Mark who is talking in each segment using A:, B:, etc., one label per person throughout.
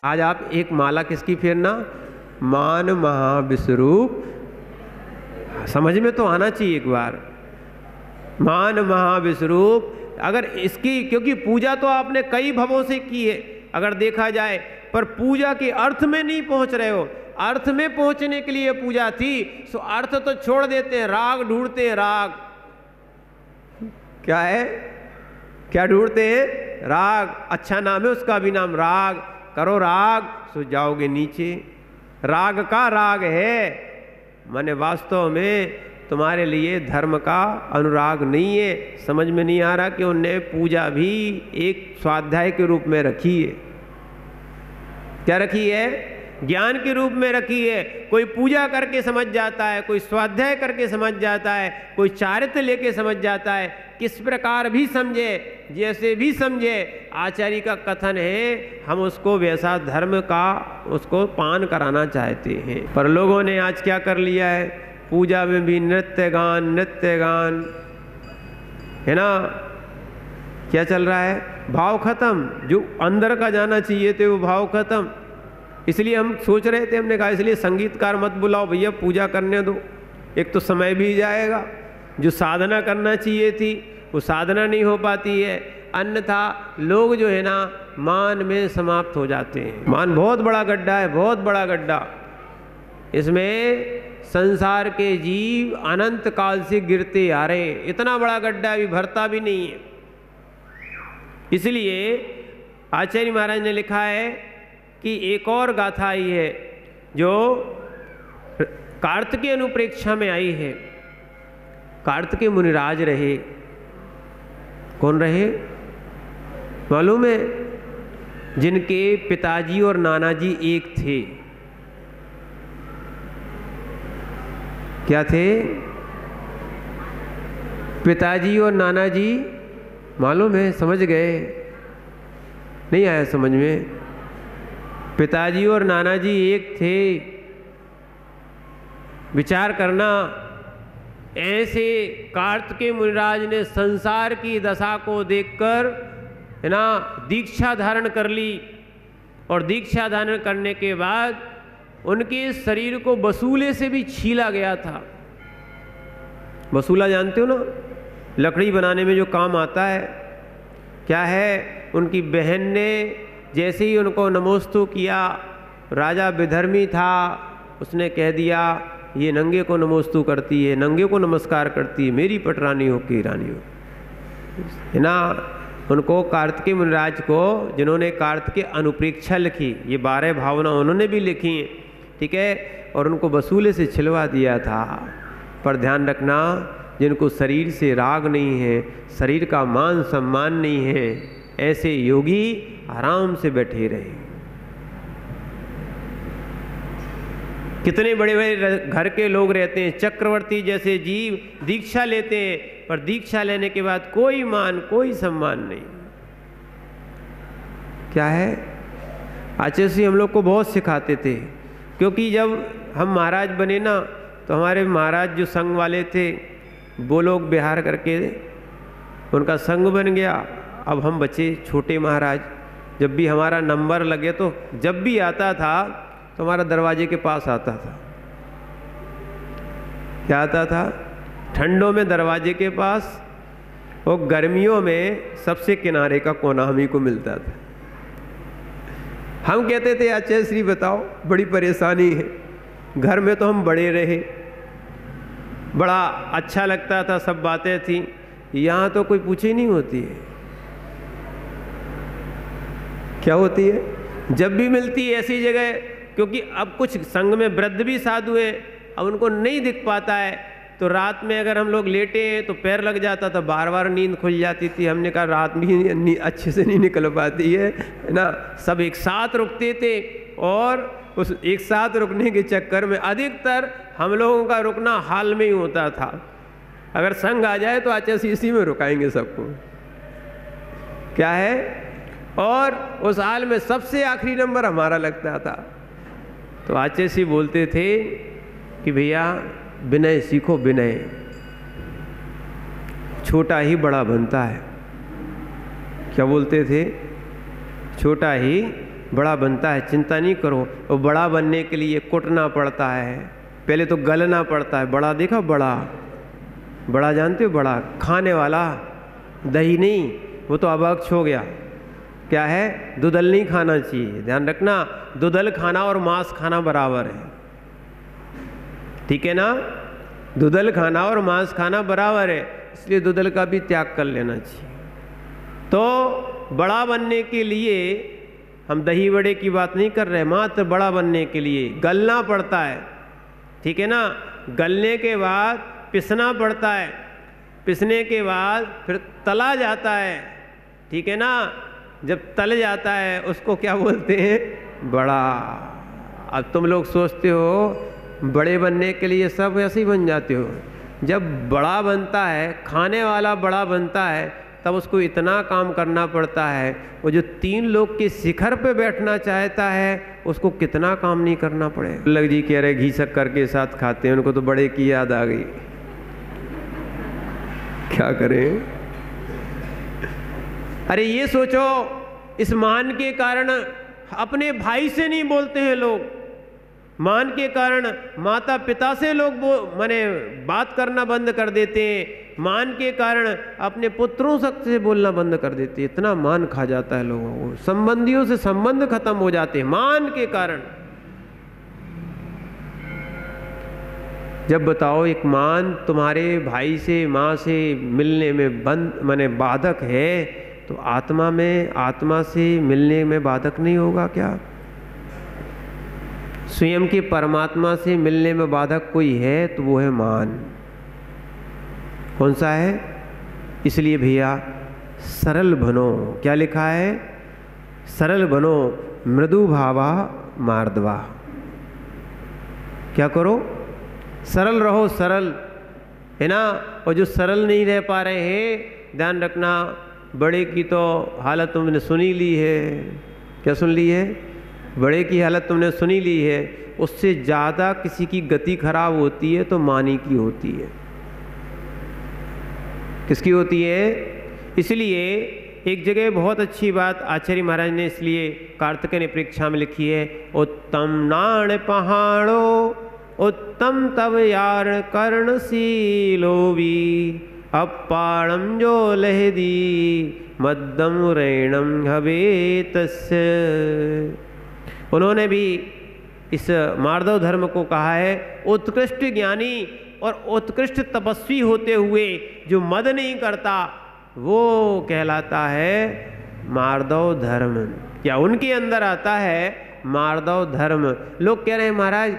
A: आज आप एक माला किसकी फेरना? मान महाविश्वरूप। समझ में तो आना चाहिए एक बार, मान महाविश्वरूप। अगर इसकी, क्योंकि पूजा तो आपने कई भवों से की है अगर देखा जाए, पर पूजा के अर्थ में नहीं पहुंच रहे हो। अर्थ में पहुंचने के लिए पूजा थी, तो अर्थ तो छोड़ देते हैं, राग ढूंढते हैं। राग क्या है? क्या ढूंढते हैं? राग। अच्छा नाम है उसका भी नाम, राग। करो राग सो जाओगे नीचे। राग का राग है, माने वास्तव में तुम्हारे लिए धर्म का अनुराग नहीं है। समझ में नहीं आ रहा कि उनने पूजा भी एक स्वाध्याय के रूप में रखी है। क्या रखी है? ज्ञान के रूप में रखी है। कोई पूजा करके समझ जाता है, कोई स्वाध्याय करके समझ जाता है, कोई चारित्र लेके समझ जाता है। किस प्रकार भी समझे, जैसे भी समझे, आचार्य का कथन है, हम उसको वैसा धर्म का उसको पान कराना चाहते हैं। पर लोगों ने आज क्या कर लिया है? पूजा में भी नृत्य गान है ना। क्या चल रहा है? भाव खत्म। जो अंदर का जाना चाहिए थे वो भाव खत्म। इसलिए हम सोच रहे थे, हमने कहा इसलिए संगीतकार मत बुलाओ भैया, पूजा करने दो। एक तो समय भी जाएगा, जो साधना करना चाहिए थी वो साधना नहीं हो पाती है, अन्यथा लोग जो है ना मान में समाप्त हो जाते हैं। मान बहुत बड़ा गड्ढा है, बहुत बड़ा गड्ढा। इसमें संसार के जीव अनंत काल से गिरते आ रहे हैं। इतना बड़ा गड्ढा अभी भरता भी नहीं है। इसलिए आचार्य महाराज ने लिखा है कि एक और गाथा आई है जो कार्तिकेय अनुप्रेक्षा में आई है। कार्तिकेय मुनिराज रहे। कौन रहे मालूम है? जिनके पिताजी और नानाजी एक थे। क्या थे? पिताजी और नानाजी। मालूम है? समझ गए? नहीं आया समझ में? पिताजी और नानाजी एक थे। विचार करना, ऐसे कार्तिकेय मुनिराज ने संसार की दशा को देखकर है ना दीक्षा धारण कर ली, और दीक्षा धारण करने के बाद उनके शरीर को बसूले से भी छीला गया था। बसूला जानते हो ना, लकड़ी बनाने में जो काम आता है। क्या है? उनकी बहन ने जैसे ही उनको नमोस्तु किया, राजा विधर्मी था, उसने कह दिया ये नंगे को नमोस्तु करती है, नंगे को नमस्कार करती है, मेरी पटरानी हो कि रानी हो, है ना। उनको कार्तिकेय मुनिराज को, जिन्होंने कार्तिकेय अनुप्रेक्षा लिखी, ये 12 भावना उन्होंने भी लिखी हैं, ठीक है, और उनको बसूले से छिलवा दिया था। पर ध्यान रखना, जिनको शरीर से राग नहीं है, शरीर का मान सम्मान नहीं है, ऐसे योगी आराम से बैठे रहे। कितने बड़े बड़े घर के लोग रहते हैं, चक्रवर्ती जैसे जीव दीक्षा लेते हैं, पर दीक्षा लेने के बाद कोई मान कोई सम्मान नहीं। क्या है? आचार्य जी हम लोग को बहुत सिखाते थे, क्योंकि जब हम महाराज बने ना, तो हमारे महाराज जो संघ वाले थे वो लोग बिहार करके उनका संघ बन गया। अब हम बचे छोटे महाराज। जब भी हमारा नंबर लगे तो जब भी आता था तो हमारा दरवाजे के पास आता था। क्या आता था? ठंडों में दरवाजे के पास, और गर्मियों में सबसे किनारे का कोना हम ही को मिलता था। हम कहते थे आचार्य श्री बताओ बड़ी परेशानी है, घर में तो हम बड़े रहे, बड़ा अच्छा लगता था, सब बातें थी, यहाँ तो कोई पूछे नहीं होती है। क्या होती है? जब भी मिलती है ऐसी जगह, क्योंकि अब कुछ संघ में वृद्ध भी साधु हैं, अब उनको नहीं दिख पाता है, तो रात में अगर हम लोग लेटे हैं तो पैर लग जाता था, बार बार नींद खुल जाती थी। हमने कहा रात भी अच्छे से नहीं निकल पाती है ना। सब एक साथ रुकते थे, और उस एक साथ रुकने के चक्कर में अधिकतर हम लोगों का रुकना हाल में ही होता था। अगर संघ आ जाए तो आचार्य इसी में रुकाएंगे सबको। क्या है? और उस हाल में सबसे आखिरी नंबर हमारा लगता था। तो आचार्य जी बोलते थे कि भैया विनय सीखो, विनय छोटा ही बड़ा बनता है। क्या बोलते थे? छोटा ही बड़ा बनता है, चिंता नहीं करो। वो बड़ा बनने के लिए कुटना पड़ता है, पहले तो गलना पड़ता है। बड़ा देखा, बड़ा बड़ा जानते हो, बड़ा खाने वाला, दही नहीं, वो तो अभक्ष हो गया। क्या है, दुधल नहीं खाना चाहिए, ध्यान रखना। दुधल खाना और मांस खाना बराबर है, ठीक है ना। दुधल खाना और मांस खाना बराबर है, इसलिए दुधल का भी त्याग कर लेना चाहिए। तो बड़ा बनने के लिए हम दही बड़े की बात नहीं कर रहे, मात्र बड़ा बनने के लिए गलना पड़ता है, ठीक है ना। गलने के बाद पिसना पड़ता है, पिसने के बाद फिर तला जाता है, ठीक है ना। जब तल जाता है उसको क्या बोलते हैं, बड़ा। अब तुम लोग सोचते हो बड़े बनने के लिए सब ऐसे ही बन जाते हो। जब बड़ा बनता है, खाने वाला बड़ा बनता है, तब उसको इतना काम करना पड़ता है। वो जो 3 लोग के शिखर पे बैठना चाहता है, उसको कितना काम नहीं करना पड़े। लग जी कह रहे घी शक्कर के साथ खाते हैं, उनको तो बड़े की याद आ गई, क्या करें। अरे ये सोचो, इस मान के कारण अपने भाई से नहीं बोलते हैं लोग, मान के कारण माता पिता से लोग माने बात करना बंद कर देते हैं, मान के कारण अपने पुत्रों से बोलना बंद कर देते हैं। इतना मान खा जाता है लोगों को, संबंधियों से संबंध खत्म हो जाते हैं मान के कारण। जब बताओ एक मान तुम्हारे भाई से माँ से मिलने में बंद माने बाधक है, तो आत्मा में, आत्मा से मिलने में बाधक नहीं होगा क्या? स्वयं के परमात्मा से मिलने में बाधक कोई है तो वो है मान। कौन सा है? इसलिए भैया सरल बनो, क्या लिखा है? सरल बनो मृदु भावा मार्दवा। क्या करो? सरल रहो, सरल है ना। और जो सरल नहीं रह पा रहे हैं, ध्यान रखना, बड़े की तो हालत तुमने सुनी ली है। क्या सुन ली है? बड़े की हालत तुमने सुनी ली है। उससे ज़्यादा किसी की गति खराब होती है तो मानी की होती है। किसकी होती है? इसलिए एक जगह बहुत अच्छी बात आचार्य महाराज ने इसलिए कार्तिकेय ने परीक्षा में लिखी है, उत्तम नाण पहाड़ो उत्तम तब यार कर्ण सीलोवी अपाणम जो लहदी मद्दम रैणम हवे तस्य। उन्होंने भी इस मार्दव धर्म को कहा है, उत्कृष्ट ज्ञानी और उत्कृष्ट तपस्वी होते हुए जो मद नहीं करता वो कहलाता है मार्दव धर्म। क्या उनके अंदर आता है मार्दव धर्म। लोग कह रहे हैं महाराज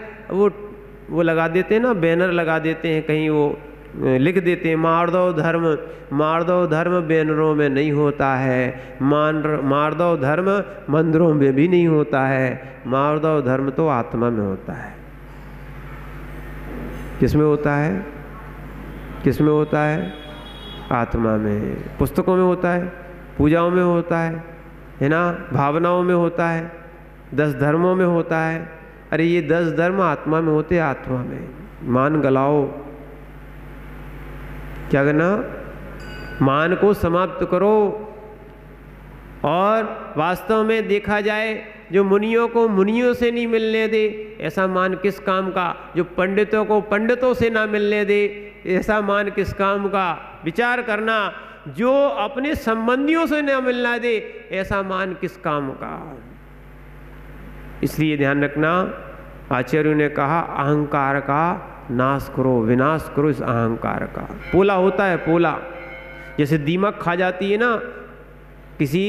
A: वो लगा देते हैं ना, बैनर लगा देते हैं, कहीं वो लिख देते हैं मार्दव धर्म। मार्दव धर्म बैनरों में नहीं होता है, मार्दव धर्म मंदिरों में भी नहीं होता है। मार्दव धर्म तो आत्मा में होता है। किसमें होता है? किसमें होता है? आत्मा में। पुस्तकों में होता है, पूजाओं में होता है ना, भावनाओं में होता है, 10 धर्मों में होता है। अरे ये 10 धर्म आत्मा में होते, आत्मा में। मान गलाओ, क्या करना? मान को समाप्त करो। और वास्तव में देखा जाए, जो मुनियों को मुनियों से नहीं मिलने दे, ऐसा मान किस काम का? जो पंडितों को पंडितों से ना मिलने दे, ऐसा मान किस काम का? विचार करना। जो अपने संबंधियों से ना मिलना दे, ऐसा मान किस काम का? इसलिए ध्यान रखना, आचार्यों ने कहा अहंकार का नाश करो, विनाश करो इस अहंकार का। पोला होता है, पोला जैसे दीमक खा जाती है ना किसी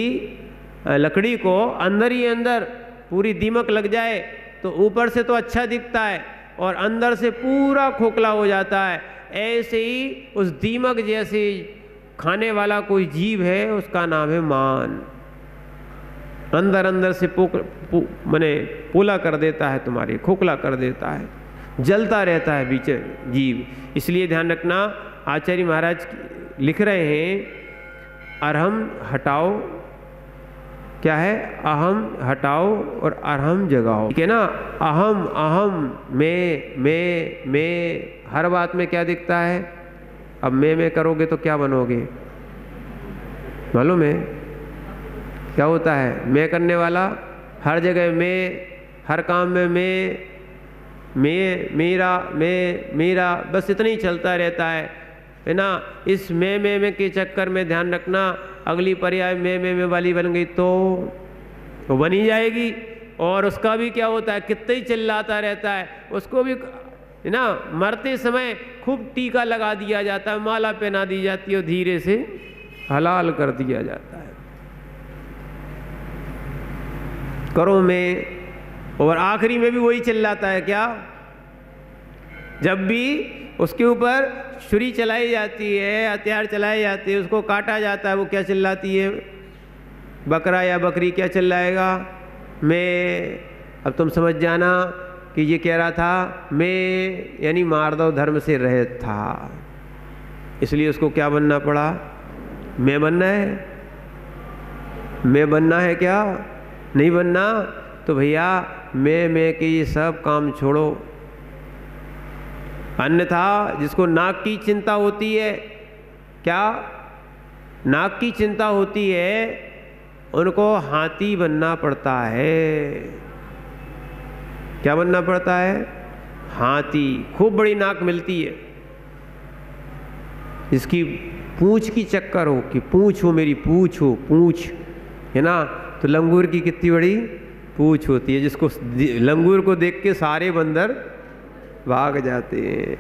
A: लकड़ी को, अंदर ही अंदर पूरी दीमक लग जाए तो ऊपर से तो अच्छा दिखता है और अंदर से पूरा खोखला हो जाता है। ऐसे ही उस दीमक जैसे खाने वाला कोई जीव है, उसका नाम है मान। अंदर अंदर से माने पोला कर देता है, तुम्हारी खोखला कर देता है, जलता रहता है बीच जीव। इसलिए ध्यान रखना, आचार्य महाराज लिख रहे हैं अरहम हटाओ। क्या है? अहम हटाओ और अरहम जगाओ, ठीक है ना। अहम अहम मैं हर बात में क्या दिखता है? अब मैं करोगे तो क्या बनोगे मालूम है? क्या होता है? मैं करने वाला हर जगह मैं, हर काम में मैं, मेरा बस इतना ही चलता रहता है ना। इस मैं के चक्कर में ध्यान रखना, अगली पर्याय मैं वाली बन गई तो बन ही जाएगी। और उसका भी क्या होता है, कितना ही चिल्लाता रहता है, उसको भी ना मरते समय खूब टीका लगा दिया जाता है, माला पहना दी जाती है और धीरे से हलाल कर दिया जाता है। करो में, और आखिरी में भी वही चिल्लाता है क्या, जब भी उसके ऊपर छुरी चलाई जाती है, हथियार चलाए जाते हैं, उसको काटा जाता है, वो क्या चिल्लाती है, बकरा या बकरी क्या चिल्लाएगा, मैं। अब तुम समझ जाना कि ये कह रहा था मैं, यानी मार दो धर्म से रहित था, इसलिए उसको क्या बनना पड़ा, मैं बनना है। मैं बनना है क्या, नहीं बनना तो भैया मैं के ये सब काम छोड़ो। अन्यथा जिसको नाक की चिंता होती है, क्या नाक की चिंता होती है, उनको हाथी बनना पड़ता है। क्या बनना पड़ता है, हाथी। खूब बड़ी नाक मिलती है, इसकी पूंछ की चक्कर हो कि पूंछ हो, मेरी पूंछ हो, पूंछ है ना। तो लंगूर की कितनी बड़ी पूंछ होती है, जिसको लंगूर को देख के सारे बंदर भाग जाते हैं,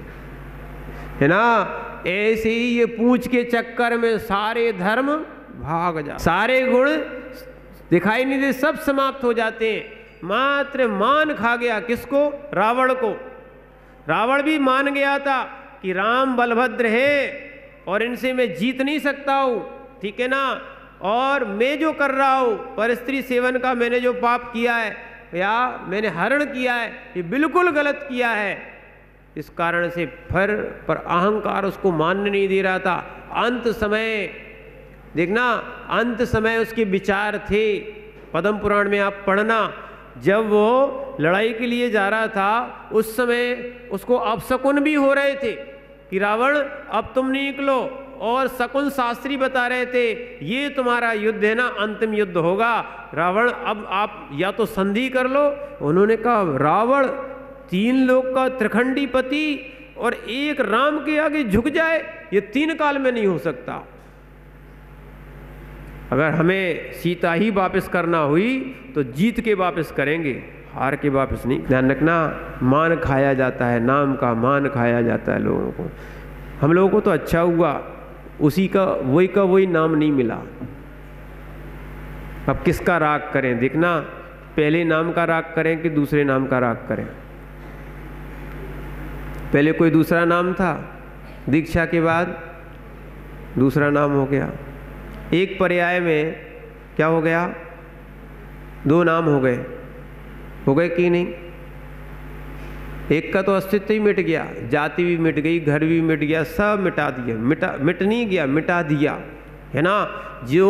A: है ना। ऐसे ही ये पूंछ के चक्कर में सारे धर्म भाग जाते, सारे गुण दिखाई नहीं दे, सब समाप्त हो जाते हैं। मात्र मान खा गया, किसको, रावण को। रावण भी मान गया था कि राम बलभद्र है और इनसे मैं जीत नहीं सकता हूँ, ठीक है ना। और मैं जो कर रहा हूँ परस्त्री सेवन का, मैंने जो पाप किया है या मैंने हरण किया है, ये बिल्कुल गलत किया है। इस कारण से फिर पर अहंकार उसको मानने नहीं दे रहा था। अंत समय देखना, अंत समय उसके विचार थे, पद्म पुराण में आप पढ़ना, जब वो लड़ाई के लिए जा रहा था उस समय उसको अपशकुन भी हो रहे थे कि रावण अब तुम नहीं निकलो, और शकुन शास्त्री बता रहे थे ये तुम्हारा युद्ध है ना, अंतिम युद्ध होगा। रावण अब आप या तो संधि कर लो। उन्होंने कहा रावण 3 लोक का त्रिखंडी पति और एक राम के आगे झुक जाए, ये 3 काल में नहीं हो सकता। अगर हमें सीता ही वापस करना हुई तो जीत के वापस करेंगे, हार के वापस नहीं। ध्यान रखना, मान खाया जाता है, नाम का मान खाया जाता है लोगों को। हम लोगों को तो अच्छा हुआ, उसी का वही नाम नहीं मिला। अब किसका राग करें, देखना, पहले नाम का राग करें कि दूसरे नाम का राग करें। पहले कोई दूसरा नाम था, दीक्षा के बाद दूसरा नाम हो गया। एक पर्याय में क्या हो गया, 2 नाम हो गए कि नहीं। एक का तो अस्तित्व ही मिट गया, जाति भी मिट गई, घर भी मिट गया, सब मिटा दिया। मिट नहीं गया, मिटा दिया, है ना। जो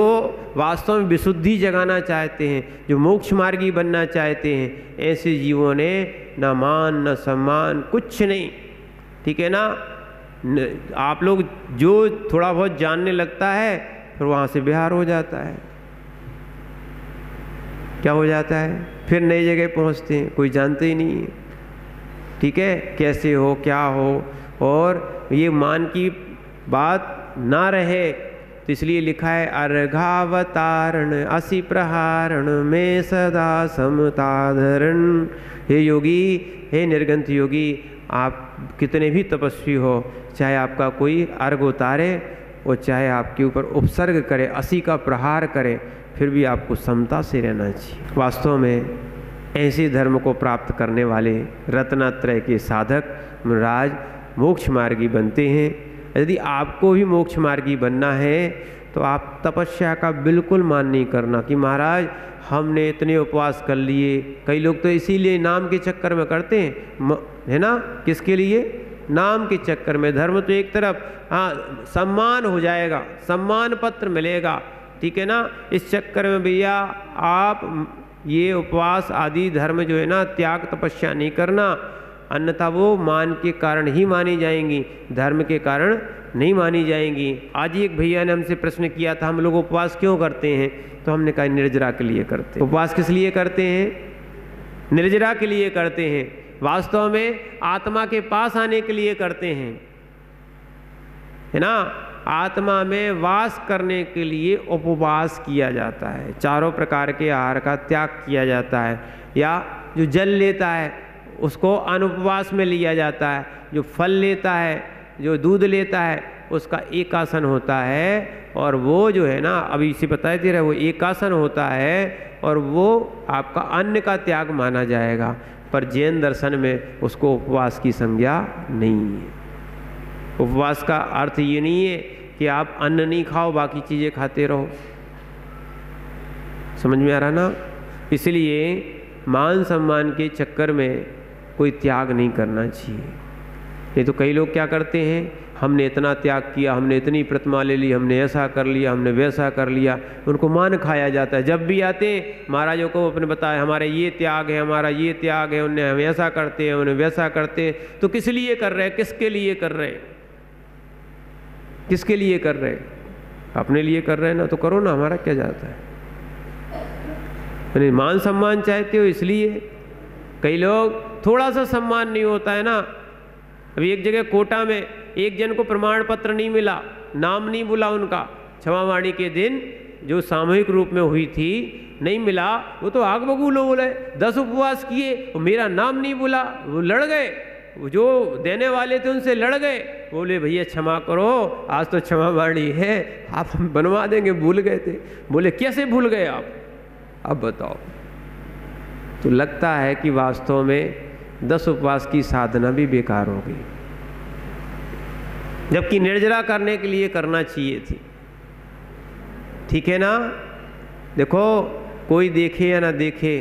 A: वास्तव में विशुद्धि जगाना चाहते हैं, जो मोक्ष मार्गी बनना चाहते हैं, ऐसे जीवों ने न मान न सम्मान, कुछ नहीं, ठीक है ना। आप लोग जो थोड़ा बहुत जानने लगता है फिर वहाँ से बिहार हो जाता है। क्या हो जाता है, फिर नई जगह पहुँचते हैं, कोई जानते ही नहीं है, ठीक है, कैसे हो क्या हो। और ये मान की बात ना रहे तो इसलिए लिखा है अर्घावतारण असि प्रहारण में सदा समताधरण। हे योगी, हे निर्गंथ योगी, आप कितने भी तपस्वी हो, चाहे आपका कोई अर्घ उतारे और चाहे आपके ऊपर उपसर्ग करे, असी का प्रहार करे, फिर भी आपको समता से रहना चाहिए। वास्तव में ऐसे धर्म को प्राप्त करने वाले रत्नात्रय के साधक महाराज मोक्ष मार्गी बनते हैं। यदि आपको भी मोक्ष मार्गी बनना है तो आप तपस्या का बिल्कुल मान नहीं करना कि महाराज हमने इतने उपवास कर लिए। कई लोग तो इसीलिए नाम के चक्कर में करते हैं, है ना, किसके लिए, नाम के चक्कर में। धर्म तो एक तरफ, हाँ सम्मान हो जाएगा, सम्मान पत्र मिलेगा, ठीक है ना, इस चक्कर में भैया आप ये उपवास आदि धर्म जो है ना, त्याग तपस्या नहीं करना, अन्यथा वो मान के कारण ही मानी जाएंगी, धर्म के कारण नहीं मानी जाएंगी। आज ही एक भैया ने हमसे प्रश्न किया था, हम लोग उपवास क्यों करते हैं? तो हमने कहा निर्जरा के लिए करते हैं। उपवास किस लिए करते हैं? निर्जरा के लिए करते हैं। वास्तव में आत्मा के पास आने के लिए करते हैं, है ना। आत्मा में वास करने के लिए उपवास किया जाता है, चारों प्रकार के आहार का त्याग किया जाता है। या जो जल लेता है उसको अनुपवास में लिया जाता है, जो फल लेता है, जो दूध लेता है, उसका एकासन होता है। और वो जो है ना, अभी इसे बताए दे रहा है, वो एकासन होता है और वो आपका अन्न का त्याग माना जाएगा। पर जैन दर्शन में उसको उपवास की संज्ञा नहीं है। उपवास का अर्थ ये नहीं है कि आप अन्न नहीं खाओ, बाकी चीज़ें खाते रहो। समझ में आ रहा ना? इसलिए मान सम्मान के चक्कर में कोई त्याग नहीं करना चाहिए। नहीं तो कई लोग क्या करते हैं, हमने इतना त्याग किया, हमने इतनी प्रतिमा ले ली, हमने ऐसा कर लिया, हमने वैसा कर लिया, उनको मान खाया जाता है। जब भी आते हैं महाराजों को अपने बताया हमारे ये त्याग है, हमारा ये त्याग है, उन्हें हम ऐसा करते हैं, उन्हें वैसा करते हैं। तो किस लिए कर रहे हैं? किसके लिए कर रहे हैं? किसके लिए कर रहे हैं? अपने लिए कर रहे हैं ना, तो करो ना, हमारा क्या जाता है। मान सम्मान चाहते हो इसलिए। कई लोग थोड़ा सा सम्मान नहीं होता है ना। अभी एक जगह कोटा में एक जन को प्रमाण पत्र नहीं मिला, नाम नहीं बुला उनका, क्षमावाणी के दिन जो सामूहिक रूप में हुई थी, नहीं मिला। वो तो आग बबूल बोले, 10 उपवास किए, वो मेरा नाम नहीं बुला, वो लड़ गए। वो जो देने वाले थे उनसे लड़ गए, बोले भैया क्षमा करो, आज तो क्षमावाणी है, आप हम बनवा देंगे, भूल गए थे। बोले कैसे भूल गए आप, अब बताओ। तो लगता है कि वास्तव में 10 उपवास की साधना भी बेकार हो गई, जबकि निर्जरा करने के लिए करना चाहिए थी। ठीक है ना? देखो, कोई देखे या ना देखे,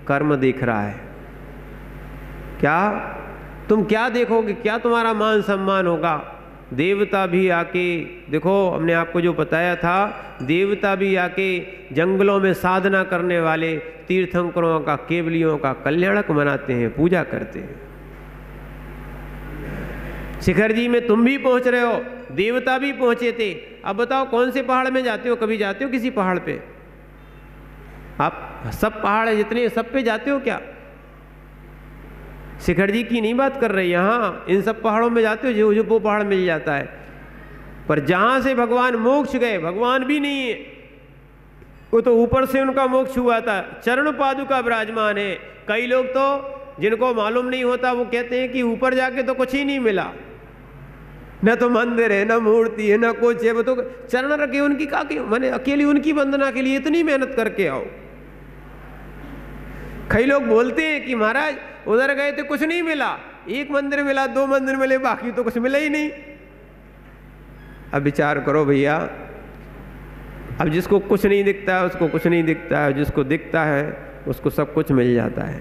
A: कर्म देख रहा है। क्या तुम क्या देखोगे? क्या तुम्हारा मान सम्मान होगा? देवता भी आके, देखो हमने आपको जो बताया था, देवता भी आके जंगलों में साधना करने वाले तीर्थंकरों का, केवलियों का कल्याणक मनाते हैं, पूजा करते हैं। शिखर जी में तुम भी पहुंच रहे हो, देवता भी पहुंचे थे। अब बताओ कौन से पहाड़ में जाते हो? कभी जाते हो किसी पहाड़ पे? आप सब पहाड़ है जितने, सब पे जाते हो क्या? शिखर जी की नहीं बात कर रहे, यहाँ इन सब पहाड़ों में जाते हो जो वो पहाड़ मिल जाता है। पर जहाँ से भगवान मोक्ष गए, भगवान भी नहीं है, वो तो ऊपर से उनका मोक्ष हुआ था, चरण पादुका विराजमान है। कई लोग तो जिनको मालूम नहीं होता वो कहते हैं कि ऊपर जाके तो कुछ ही नहीं मिला, न तो मंदिर है, न मूर्ति है, न कुछ है, वो तो चरण रखे उनकी का के, मैंने अकेली उनकी वंदना के लिए इतनी मेहनत करके आओ। कई लोग बोलते हैं कि महाराज उधर गए थे कुछ नहीं मिला, एक मंदिर मिला, 2 मंदिर मिले, बाकी तो कुछ मिला ही नहीं। अब विचार करो भैया, अब जिसको कुछ नहीं दिखता है उसको कुछ नहीं दिखता है, जिसको दिखता है उसको सब कुछ मिल जाता है।